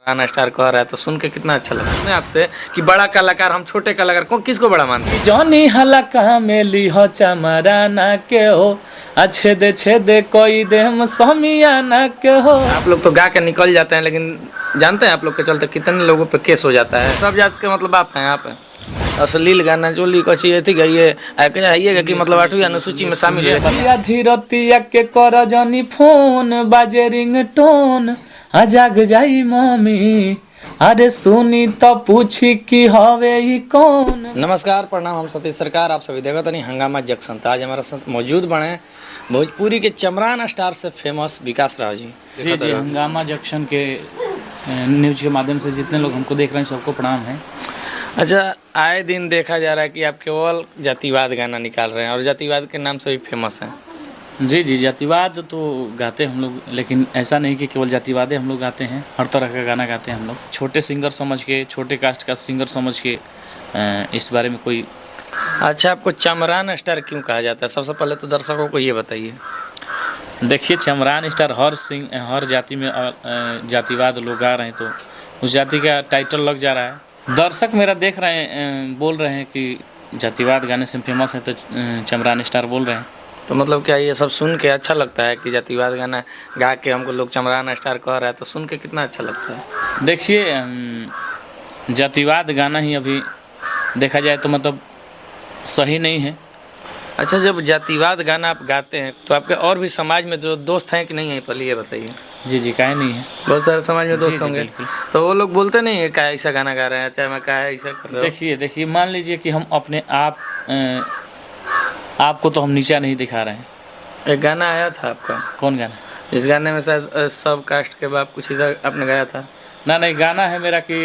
Rana star कह रहा है तो सुन के कितना अच्छा लगा मैं आपसे कि बड़ा कलाकार हम छोटे कलाकार कौन किसको बड़ा मानते हैं। जॉनी हलका में लिहो चमराना के हो अच्छे दे छेदे कोई दे हम समियाना के हो। आप लोग तो गा के निकल जाते हैं, लेकिन जानते हैं आप लोग के चलते कितने लोगों पे केस हो जाता है। सब जात के मतलब आप हैं, आप अश्लील गाना जोली कची थी गई आइएगा कि मतलब 8वीं अनुसूची में शामिल है। धीरतिया के कर जनी फोन बाजे रिंग टोन जाग जाई मम्मी अरे सुनी तो पूछी कि हवे ही कौन। नमस्कार प्रणाम, हम सतीश सरकार, आप सभी देखो नहीं हंगामा जंक्शन। तो आज हमारा साथ मौजूद बने भोजपुरी के चमरान स्टार से फेमस विकास राव जी। जी हंगामा जंक्शन के न्यूज के माध्यम से जितने लोग हमको देख रहे हैं सबको प्रणाम है। अच्छा, आए दिन देखा जा रहा है कि आप केवल जातिवाद गाना निकाल रहे हैं और जातिवाद के नाम से भी फेमस हैं। जी जातिवाद तो गाते हम लोग, लेकिन ऐसा नहीं कि केवल जातिवाद हम लोग गाते हैं, हर तरह का गाना गाते हैं हम लोग। छोटे सिंगर समझ के, छोटे कास्ट का सिंगर समझ के इस बारे में कोई। अच्छा, आपको चमरान स्टार क्यों कहा जाता है? सबसे पहले तो दर्शकों को ये बताइए। देखिए, चमरान स्टार हर जाति में जातिवाद लोग गा रहे हैं तो उस जाति का टाइटल लग जा रहा है। दर्शक मेरा देख रहे हैं, बोल रहे हैं कि जातिवाद गाने से फेमस है तो चमरान स्टार बोल रहे हैं। तो मतलब क्या ये सब सुन के अच्छा लगता है कि जातिवाद गाना गा के हमको लोग चमरान स्टार कह रहा है तो सुन के कितना अच्छा लगता है? देखिए, जातिवाद गाना ही अभी देखा जाए तो मतलब सही नहीं है। अच्छा, जब जातिवाद गाना आप गाते हैं तो आपके और भी समाज में जो दोस्त हैं कि नहीं है, पहले ये बताइए। जी काहे नहीं है, बहुत सारे समाज में दोस्त होंगे, बिल्कुल। तो वो लोग बोलते नहीं है क्या ऐसा गाना गा रहे हैं, चाहे मैं क्या ऐसा कर रहा हूँ। देखिए मान लीजिए कि हम अपने आपको तो हम नीचा नहीं दिखा रहे हैं। एक गाना आया था आपका, कौन गाना? इस गाने में शायद सब कास्ट के बाप कुछ ऐसा आपने गाया था ना। नहीं, गाना है मेरा कि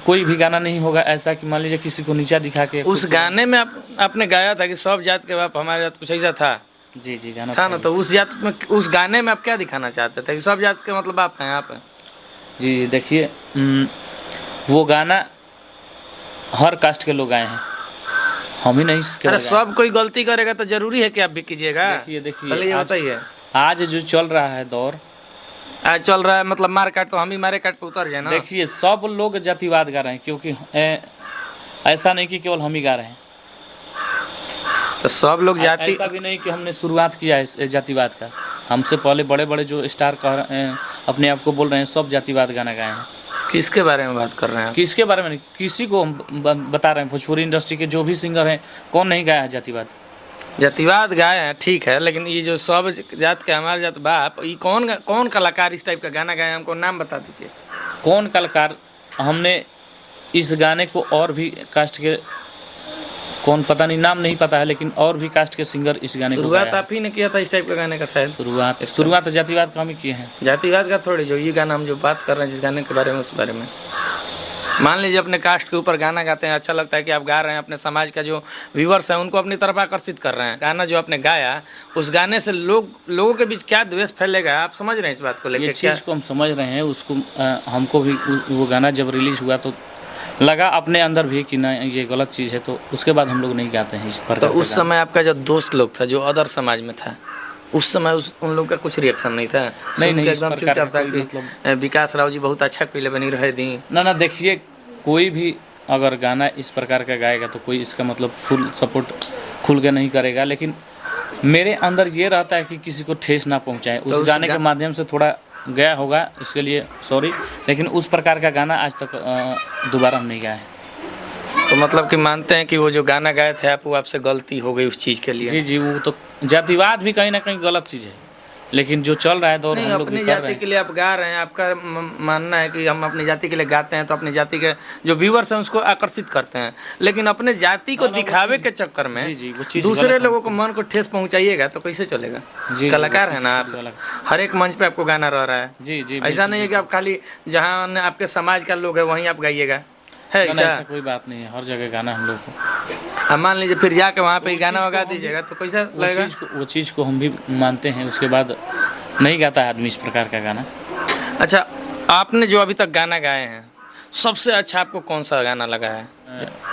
कोई भी गाना नहीं होगा ऐसा कि मान लीजिए किसी को नीचा दिखा के। उस गाने में आपने गाया था कि सब जात के बाप हमारे जात, कुछ ऐसा था। जी गाना था ना। तो उस जात में, उस गाने में आप क्या दिखाना चाहते थे कि सब जात के मतलब आप हैं आप हैं? जी देखिए, वो गाना हर कास्ट के लोग आए हैं, हम ही नहीं। अरे सब कोई गलती करेगा तो जरूरी है कि आप भी कीजिएगा। देखिए पहले ये बताइए, आज जो चल रहा है दौर, आज चल रहा है मतलब मार काट, तो हम ही मारे काट पे उतर जाए ना। देखिए सब लोग जातिवाद गा रहे हैं, क्योंकि ऐसा नहीं कि केवल हम ही गा रहे हैं। तो सब लोग जाति, ऐसा भी नहीं कि हमने शुरुआत किया है जातिवाद का। हमसे पहले बड़े बड़े जो स्टार अपने आप को बोल रहे हैं सब जातिवाद गाना गाए हैं। किसके बारे में बात कर रहे हैं? किसके बारे में नहीं, किसी को हम बता रहे हैं। भोजपुरी इंडस्ट्री के जो भी सिंगर हैं, कौन नहीं गाया है जातिवाद? जातिवाद गाए हैं, ठीक है, लेकिन ये जो सब जात के हमारे जात बाप, ये कौन कलाकार इस टाइप का गाना गाए, हमको नाम बता दीजिए। कौन कलाकार? हमने इस गाने को और भी कास्ट के, कौन पता नहीं, नाम नहीं पता है, लेकिन और भी कास्ट के सिंगर इस गाने को शुरुआत आप ही ने किया था इस टाइप का गाने का शायद। शुरुआत जातिवाद का हम ही किए हैं। जातिवाद का थोड़ी, जो ये गाना हम जो बात कर रहे हैं जिस गाने के बारे में, उस बारे में। मान लीजिए अपने कास्ट के ऊपर गाना गाते हैं, अच्छा लगता है कि आप गा रहे हैं, अपने समाज का जो व्यूवर्स हैं उनको अपनी तरफ आकर्षित कर रहे हैं। गाना जो आपने गाया, उस गाने से लोगों के बीच क्या द्वेष फैलेगा, आप समझ रहे हैं इस बात को लेकर? ये चीज़ को हम समझ रहे हैं। उसको हमको भी वो गाना जब रिलीज हुआ तो लगा अपने अंदर भी कि ना ये गलत चीज़ है, तो उसके बाद हम लोग नहीं गाते हैं इस पर। तो उस समय आपका जो दोस्त लोग था जो अदर समाज में था, उस समय उन लोग का कुछ रिएक्शन नहीं था? नहीं एकदम चुपचाप था कि विकास राव जी बहुत अच्छा पहले बनी रहे दी ना। देखिए, कोई भी अगर गाना इस प्रकार का गाएगा तो कोई इसका मतलब फुल सपोर्ट खुल के नहीं करेगा, लेकिन मेरे अंदर ये रहता है कि किसी को ठेस ना पहुंचाए। उस गाने के माध्यम से थोड़ा गया होगा, इसके लिए सॉरी, लेकिन उस प्रकार का गाना आज तक दोबारा हम नहीं गाए। तो मतलब कि मानते हैं कि वो जो गाना गाए थे आप, वो आपसे गलती हो गई उस चीज़ के लिए? जी वो तो जातिवाद भी कहीं ना कहीं गलत चीज़ है, लेकिन जो चल रहा है दौर, हम लोग अपनी जाति के लिए आप गा रहे हैं। आपका मानना है कि हम अपनी जाति के लिए गाते हैं तो अपनी जाति के जो व्यूअर्स हैं उसको आकर्षित करते हैं, लेकिन अपने जाति को दिखावे के चक्कर में दूसरे लोगों को मन को ठेस पहुंचाइएगा तो कैसे चलेगा? कलाकार है ना आप, हर एक मंच पे आपको गाना रह रहा है। जी ऐसा नहीं है कि आप खाली जहाँ आपके समाज का लोग है वहीं आप गाइएगा, है ऐसा कोई बात नहीं है। हर जगह गाना हम लोग को, अब मान लीजिए फिर जाके वहाँ पे गाना वगा दीजिएगा तो कैसा लगेगा? वो चीज़ को हम भी मानते हैं, उसके बाद नहीं गाता है आदमी इस प्रकार का गाना। अच्छा, आपने जो अभी तक गाना गाए हैं, सबसे अच्छा आपको कौन सा गाना लगा है?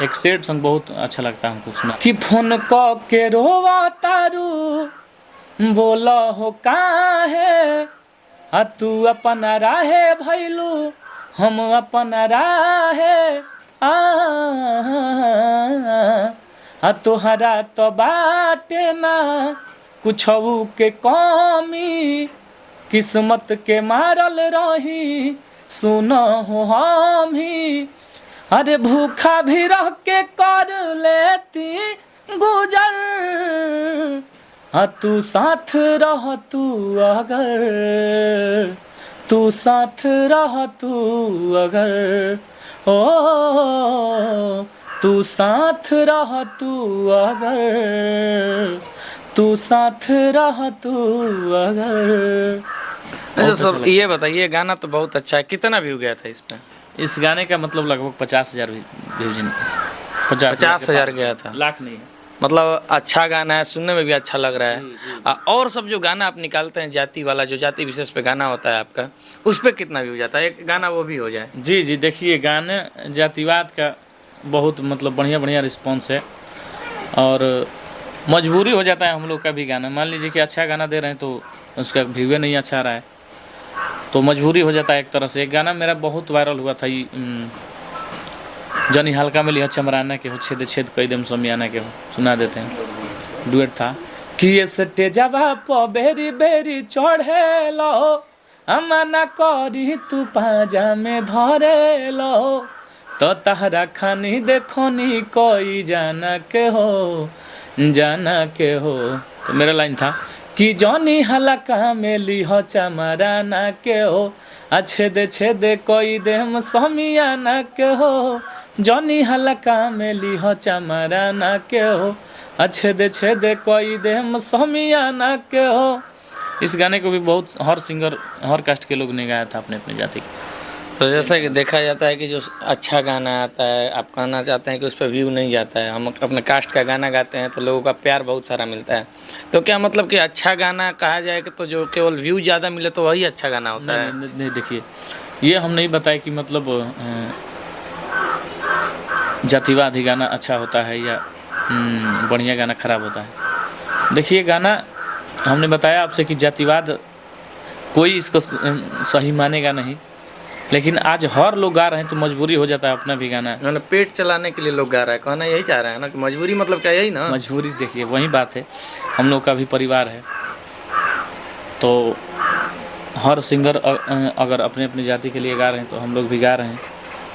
एक सैड सॉन्ग बहुत अच्छा लगता है हमको सुना, कि फोन के रोवा तारू बोला हो काहे तू अपना राहे भैलू हम अपना राहे आ तोहरा तो बाटे ना कुछऊ के कमी, किस्मत के मारल रही सुनो हो हम ही, अरे भूखा भी रह के कर लेती गुजर, हाँ तू साथ रह तू अगर, तू साथ रह तू अगर, ओ तू साथ रह तू अगर, तू साथ रह तू अगर। अच्छा सर ये बताइए, गाना तो बहुत अच्छा है, कितना व्यू गया था इस पे? इस गाने का मतलब लगभग 50,000 व्यूज, 50,000 गया था, लाख नहीं है। मतलब अच्छा गाना है, सुनने में भी अच्छा लग रहा है। और सब जो गाना आप निकालते हैं जाति वाला, जो जाति विशेष पे गाना होता है आपका, उस पर कितना व्यू जाता है? एक गाना वो भी हो जाए। जी जी, देखिए गाने जातिवाद का बहुत मतलब बढ़िया रिस्पॉन्स है, और मजबूरी हो जाता है हम लोग का भी गाना, मान लीजिए कि अच्छा गाना दे रहे हैं तो उसका व्यू नहीं अच्छा रहा है, तो मजबूरी हो जाता है एक तरह से। एक गाना मेरा बहुत वायरल हुआ था, जनी हल्का में लिया चमराना के हो, छेद छेद कई दम समियाना के हो, सुना देते हैं, डुएट था कि ये स्टेजवा पर बेरी बेरी चढ़े लो, अमाना करी तू पाजा में धरे लो, तो तहरा खानी देखोनी कोई जाना के हो, जाना के हो। तो मेरा लाइन था कि जॉनी हलका में लिहो चमराना के हो, छेदे छेदे कोई देम समियाना के हो, जॉनी हलका में लिहो चमराना के हो, छेदे छेदे कोई देम समियाना के हो। इस गाने को भी बहुत हर सिंगर हर कास्ट के लोग ने गाया था अपने अपने जाति के। तो जैसा कि देखा जाता है कि जो अच्छा गाना आता है, आप कहना चाहते हैं कि उस पर व्यू नहीं जाता है, हम अपने कास्ट का गाना गाते हैं तो लोगों का प्यार बहुत सारा मिलता है, तो क्या मतलब कि अच्छा गाना कहा जाए कि तो जो केवल व्यू ज़्यादा मिले तो वही अच्छा गाना होता है? नहीं देखिए, ये हम नहीं बताए कि मतलब जातिवादी गाना अच्छा होता है या बढ़िया गाना खराब होता है। देखिए गाना हमने बताया आपसे कि जातिवाद कोई इसको सही मानेगा नहीं, लेकिन आज हर लोग गा रहे हैं तो मजबूरी हो जाता है अपना भी गाना, मैंने पेट चलाने के लिए लोग गा रहा है, कहना यही चाह रहे हैं ना कि मजबूरी मतलब क्या, यही ना मजबूरी। देखिए वही बात है, हम लोग का भी परिवार है, तो हर सिंगर अगर अपने अपने जाति के लिए गा रहे हैं तो हम लोग भी गा रहे हैं,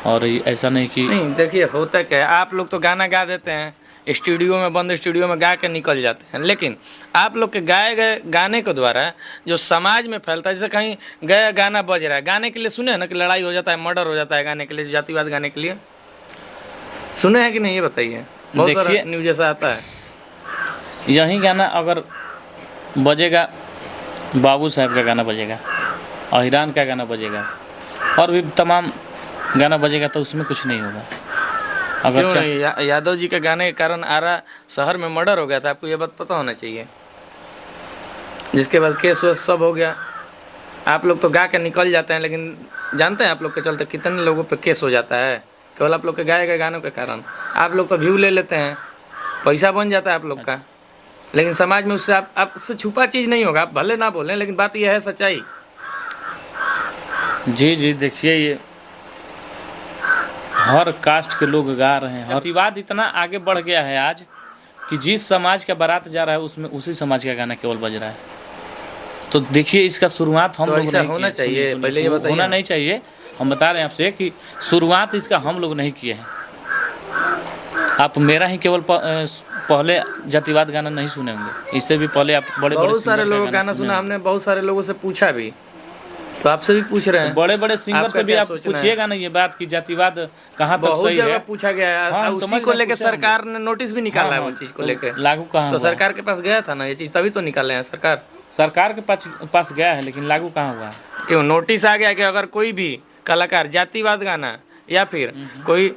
और ऐसा नहीं कि नहीं। देखिए होता क्या है, आप लोग तो गाना गा देते हैं स्टूडियो में, बंद स्टूडियो में गा के निकल जाते हैं, लेकिन आप लोग के गाए गए गाने के द्वारा जो समाज में फैलता है, जैसे कहीं गया गाना बज रहा है, गाने के लिए सुने हैं ना कि लड़ाई हो जाता है, मर्डर हो जाता है गाने के लिए, जातिवाद गाने के लिए सुने हैं कि नहीं, ये बताइए। बहुत सारा न्यूज़ ऐसा आता है। यही गाना अगर बजेगा, बाबू साहब का गाना बजेगा, अहिरान का गाना बजेगा, और भी तमाम गाना बजेगा, तो उसमें कुछ नहीं होगा। अगर यादव जी के गाने के कारण आरा शहर में मर्डर हो गया था, आपको ये बात पता होना चाहिए, जिसके बाद केस वेस सब हो गया। आप लोग तो गा के निकल जाते हैं, लेकिन जानते हैं आप लोग के चलते कितने लोगों पे केस हो जाता है, केवल आप लोग के गाए गए गानों के कारण। आप लोग तो व्यू ले लेते हैं, पैसा बन जाता है आप लोग का, लेकिन समाज में उससे आपसे छुपा चीज़ नहीं होगा, आप भले ना बोलें, लेकिन बात यह है सच्चाई। जी जी, देखिए ये हर कास्ट के लोग गा रहे हैं। जातिवाद इतना आगे बढ़ गया है आज कि जिस समाज का बारात जा रहा है उसमें उसी समाज का गाना केवल बज रहा है। तो देखिए इसका शुरुआत हम लोग नहीं होना चाहिए, पहले ये बताइए। होना नहीं चाहिए, हम बता रहे हैं आपसे कि शुरुआत इसका हम लोग नहीं किए हैं। आप मेरा ही केवल पहले जातिवाद गाना नहीं सुने होंगे, इससे भी पहले आप बड़े बहुत सारे लोगों का गाना सुना, हमने बहुत सारे लोगों से पूछा भी, तो आपसे भी पूछ रहे हैं, बड़े बड़े सिंगर से भी आप पूछिएगा ना ये बात कि जातिवाद कहाँ तक सही है। पूछा गया है, उसी को लेकर सरकार ने नोटिस भी निकाला है, वो चीज को लेकर लागू कहाँ, तो सरकार के पास गया था ना ये चीज, तभी तो निकाले हैं। सरकार के पास गया है, लेकिन लागू कहाँ हुआ है? क्यों नोटिस आ गया कि अगर कोई भी कलाकार जातिवाद गाना या फिर कोई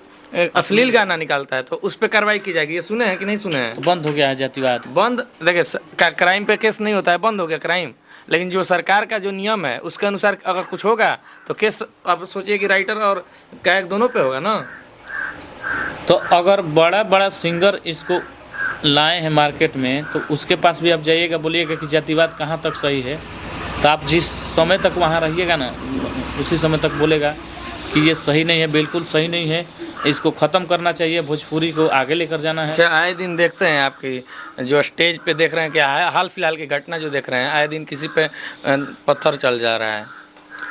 अश्लील गाना निकालता है तो उस पर कार्रवाई की जाएगी। ये सुने हैं कि नहीं सुने हैं? तो बंद हो गया है जातिवाद, बंद। देखिए क्राइम पे केस नहीं होता है, बंद हो गया क्राइम, लेकिन जो सरकार का जो नियम है उसके अनुसार अगर कुछ होगा तो केस, आप सोचिए कि राइटर और गायक दोनों पे होगा ना। तो अगर बड़ा बड़ा सिंगर इसको लाए हैं मार्केट में, तो उसके पास भी आप जाइएगा, बोलिएगा कि जातिवाद कहाँ तक सही है, तो आप जिस समय तक वहाँ रहिएगा ना, उसी समय तक बोलेगा कि ये सही नहीं है, बिल्कुल सही नहीं है, इसको ख़त्म करना चाहिए, भोजपुरी को आगे लेकर जाना है। अच्छा, आए दिन देखते हैं आपकी जो स्टेज पे देख रहे हैं कि हाल फिलहाल की घटना जो देख रहे हैं, आए दिन किसी पे पत्थर चल जा रहा है,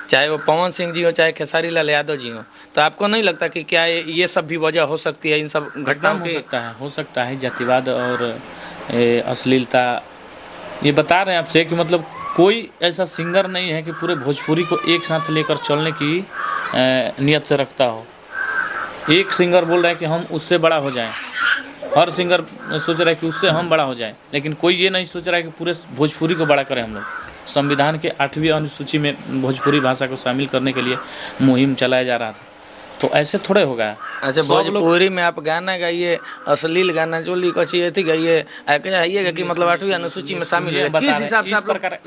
चाहे वो पवन सिंह जी हो चाहे खेसारी लाल यादव जी हो, तो आपको नहीं लगता कि क्या ये सब भी वजह हो सकती है इन सब घटनाओं की? हो सकता है जातिवाद और अश्लीलता। ये बता रहे हैं आपसे कि मतलब कोई ऐसा सिंगर नहीं है कि पूरे भोजपुरी को एक साथ लेकर चलने की नियत से रखता हो। एक सिंगर बोल रहा है कि हम उससे बड़ा हो जाएं, हर सिंगर सोच रहा है कि उससे हम बड़ा हो जाएं, लेकिन कोई ये नहीं सोच रहा है कि पूरे भोजपुरी को बड़ा करें हम लोग। संविधान के 8वीं अनुसूची में भोजपुरी भाषा को शामिल करने के लिए मुहिम चलाया जा रहा था, तो ऐसे थोड़े होगा। अच्छा, भोजपुरी में आप गाना गाइए, अश्लील गाना जो लिखी थी गाइए, आइएगा कि मतलब 8वीं अनुसूची में शामिल है, किस हिसाब से आप प्रकार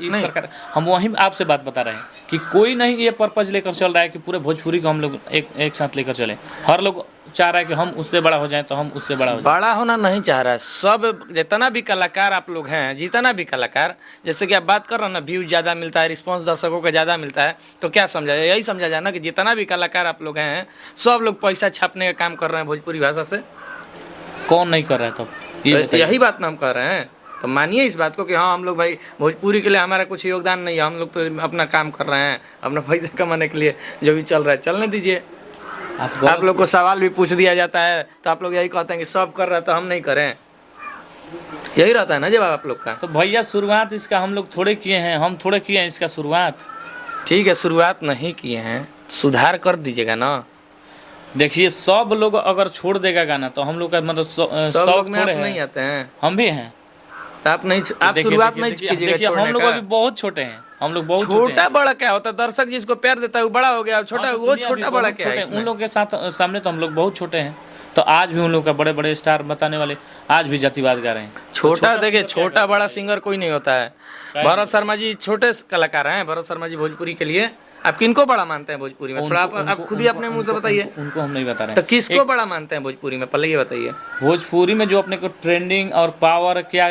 हम वहीं आपसे बात बता रहे हैं कि कोई नहीं ये पर्पज लेकर चल रहा है कि पूरे भोजपुरी को हम लोग एक साथ लेकर चले। हर लोग चाह रहा है कि हम उससे बड़ा हो जाएं, तो हम उससे बड़ा हो जाएं। बड़ा होना नहीं चाह रहा है, सब जितना भी कलाकार आप लोग हैं, जितना भी कलाकार, जैसे कि आप बात कर रहे हैं ना, व्यूज ज़्यादा मिलता है, रिस्पांस दर्शकों का ज़्यादा मिलता है, तो क्या समझा जाए? यही समझा जाए ना कि जितना भी कलाकार आप लोग हैं, सब लोग पैसा छापने का काम कर रहे हैं भोजपुरी भाषा से। कौन नहीं कर रहा है? तब यही बात ना हम कर रहे हैं, तो मानिए इस बात को कि हाँ, हम लोग भाई भोजपुरी के लिए हमारा कुछ योगदान नहीं है, हम लोग तो अपना काम कर रहे हैं, अपना पैसा कमाने के लिए जो भी चल रहा है चलने दीजिए। आप लोग को सवाल भी पूछ दिया जाता है तो आप लोग यही कहते हैं कि सब कर रहा है तो हम नहीं करें, यही रहता है ना जवाब आप लोग का। तो भैया शुरुआत इसका हम लोग थोड़े किए हैं, हम थोड़े किए हैं इसका शुरुआत। ठीक है, शुरुआत नहीं किए हैं, सुधार कर दीजिएगा ना। देखिए सब लोग अगर छोड़ देगा गाना तो हम लोग का मतलब सब लोग में आप नहीं आते हैं, हम भी हैं, तो आप नहीं, आप शुरुआत नहीं कीजिएगा। हम लोग अभी बहुत छोटे हैं, हम लोग बहुत छोटा बड़ा क्या होता है? दर्शक जिसको प्यार देता है वो बड़ा हो गया, छोटा वो छोटा बड़ा क्या है? उन लोग के साथ सामने तो हम लोग बहुत छोटे हैं, तो आज भी उन लोग का बड़े बड़े स्टार बताने वाले आज भी जातिवाद गा रहे हैं। छोटा देखिए, छोटा बड़ा सिंगर कोई नहीं होता है। भरत शर्मा जी छोटे कलाकार हैं, भरत शर्मा जी भोजपुरी के लिए। आप किनको बड़ा मानते हैं भोजपुरी में? थोड़ा आप खुद ही अपने मुंह से बताइए। उनको हम नहीं बता रहे हैं। तो किसको बड़ा मानते हैं भोजपुरी में, पहले ये बताइए। भोजपुरी में जो अपने को ट्रेंडिंग और पावर क्या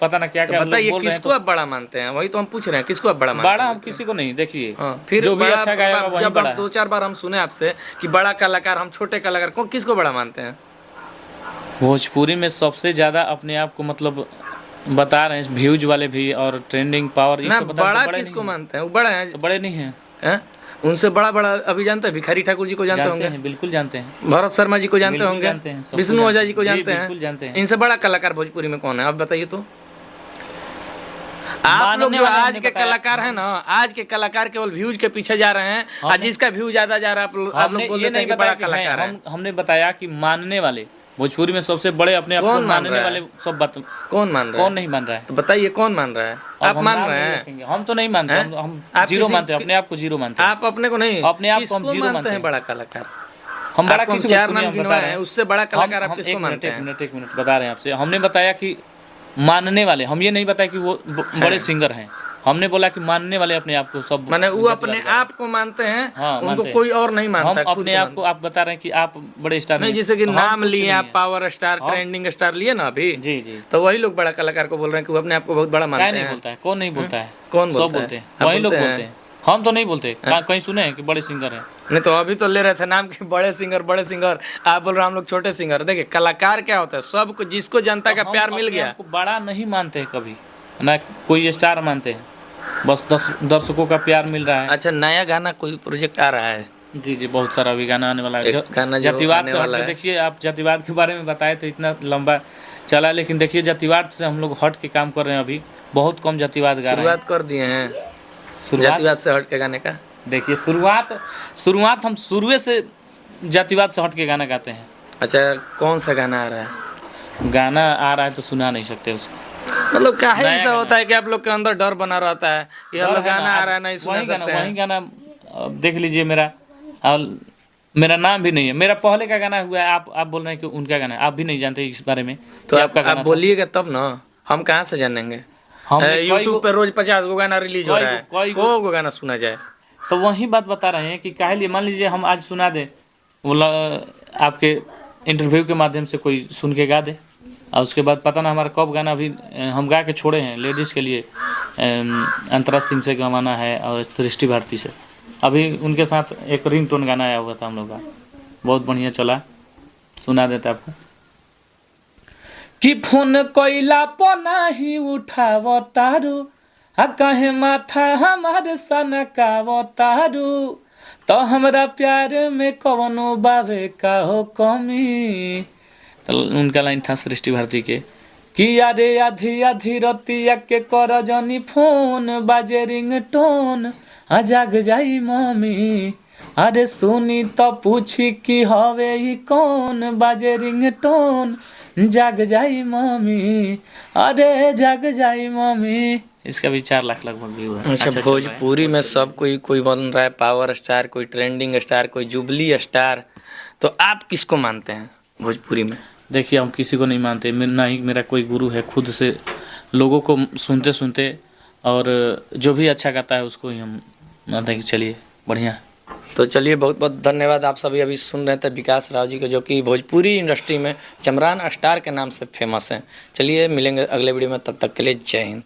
पता ना क्या क्या बताइए, किसको आप बड़ा मानते हैं? वही तो हम पूछ रहे हैं, किसको आप बड़ा मानते हैं? बड़ा हम किसी को नहीं। देखिए फिर जो भी अच्छा गाएगा वही बड़ा है। 2-4 बार हम सुने आपसे कि बड़ा कलाकार, हम छोटे कलाकार, किसको बड़ा मानते हैं? भोजपुरी में सबसे ज्यादा अपने आप को मतलब बता रहे हैं व्यूज वाले भी और ट्रेंडिंग पावर, ना बड़ा किसको मानते हैं? वो बड़ा है, बड़े नहीं है। उनसे बड़ा बड़ा अभी जानते हैं, भिखारी ठाकुर जी को जानते होंगे, बिल्कुल जानते हैं। भरत शर्मा जी को जानते होंगे, विष्णु ओझा जी को जानते हैं। इनसे बड़ा कलाकार भोजपुरी में कौन है? आप बताइए तो। आप लोग जो आज के कलाकार हैं ना, आज के कलाकार केवल व्यूज के पीछे जा रहे हैं, और जिसका व्यू ज्यादा जा रहा है आप लोग बोलते हैं कि बड़ा कलाकार है। हमने बताया कि मानने वाले भोजपुरी में सबसे बड़े अपने आप को मानने वाले सब बात। कौन मान रहा है? कौन नहीं मान रहा है? तो बताइए कौन मान रहा है? आप मान रहे हैं? हम तो नहीं मानते, हम जीरो मानते हैं, अपने आप को जीरो मानते हैं। आप अपने को नहीं, अपने आप को हम जीरो मानते हैं। बड़ा कलाकार हम बड़ा किसी को 4 नाम गिनवाए हैं, उससे बड़ा कलाकार आप किसको मानते हैं? एक मिनट बता रहे हैं आपसे। हमने बताया कि मानने वाले, हम ये नहीं बताया कि वो बड़े सिंगर हैं, हमने बोला कि मानने वाले अपने आप को सब, माने वो अपने आप को मानते हैं। उनको कोई और नहीं मानता। हम अपने आप को, आप बता रहे हैं कि आप बड़े स्टार नहीं, जैसे कि नाम लिए आप, पावर स्टार, ट्रेंडिंग स्टार लिए ना अभी, जी, तो वही लोग बड़ा कलाकार को बोल रहे हैं कि वो अपने आप को बहुत बड़ा मानते हैं। नहीं बोलता है, कौन नहीं बोलता है? कौन सब बोलते हैं, वही लोग बोलते हैं, हम तो नहीं बोलते। कहीं सुने हैं कि बड़े सिंगर हैं? नहीं, तो अभी तो ले रहे थे नाम के बड़े सिंगर, आप बोल रहे हम लोग छोटे सिंगर। देखिए कलाकार क्या होता है, सबको जिसको जनता का प्यार मिल गया। बड़ा नहीं मानते कभी ना, कोई स्टार मानते हैं, बस दर्शकों का प्यार मिल रहा है। अच्छा, नया गाना कोई प्रोजेक्ट आ रहा है? जी, बहुत सारा अभी गाना आने वाला है। जातिवाद से हट के देखिए, आप जातिवाद के बारे में बताए तो इतना लंबा चला, लेकिन देखिए जातिवाद से हम लोग हट के काम कर रहे हैं। अभी बहुत कम जातिवाद गा रहे हैं। शुरुआत कर दिए हैं जातिवाद से हट के गाने का। देखिए शुरुआत हम शुरू से जातिवाद से हट के गाना गाते हैं। अच्छा, कौन सा गाना आ रहा है? गाना आ रहा है तो सुना नहीं सकते उसको। मतलब क्या है, ऐसा होता है कि आप लोग के अंदर डर बना रहता है कि मतलब गाना आ रहा है नहीं सुना सकते हैं। वही गाना देख लीजिए, मेरा नाम भी नहीं है, मेरा पहले का गाना हुआ है। आप बोल रहे हैं कि उनका गाना है, आप भी नहीं जानते इस बारे में। तो आप बोलिएगा तब ना, हम कहाँ से जानेंगे? यूट्यूब पे रोज 50 गो गाना रिलीज हो रहा है, को गाना सुना जाए? तो वही बात बता रहे हैं कि काहे लिए, मान लीजिए हम आज सुना दे, वो आपके इंटरव्यू के माध्यम से कोई सुन के गा दे, और उसके बाद पता ना हमारा कब गाना भी हम गा के छोड़े हैं। लेडीज़ के लिए अंतरा सिंह से गवाना है और सृष्टि भारती से, अभी उनके साथ एक रिंगटोन गाना आया हुआ था हम लोग का, बहुत बढ़िया चला, सुना देते आपको। कि फोन कोइला पना ही उठाव तारू, आ कहे माथा हमार सनकाव तारू, तो हमरा प्यार में कवनो बावे का हो कमी। तो उनका लाइन था सृष्टि भारती के कि यारे आधी आधी रतिया के कर जनी फोन, बाजे रिंगटोन आ जाग जाई मम्मी, अरे सुनी तो पूछी कि हवे ही कौन, बाजे रिंगटोन जाग जाई मम्मी, अरे जाग जाई मम्मी। इसका भी 4 लाख लगभग व्यू है। अच्छा, भोजपुरी में सब कोई बन रहा है पावर स्टार, कोई ट्रेंडिंग स्टार, कोई जुबली स्टार, तो आप किसको मानते हैं भोजपुरी में? देखिए, हम किसी को नहीं मानते, ना ही मेरा कोई गुरु है, खुद से लोगों को सुनते सुनते और जो भी अच्छा गाता है उसको ही हम मानते हैं कि चलिए बढ़िया। तो चलिए, बहुत बहुत धन्यवाद। आप सभी अभी सुन रहे थे विकास राव जी को, जो कि भोजपुरी इंडस्ट्री में चमरान स्टार के नाम से फेमस हैं। चलिए मिलेंगे अगले वीडियो में, तब तक के लिए जय हिंद।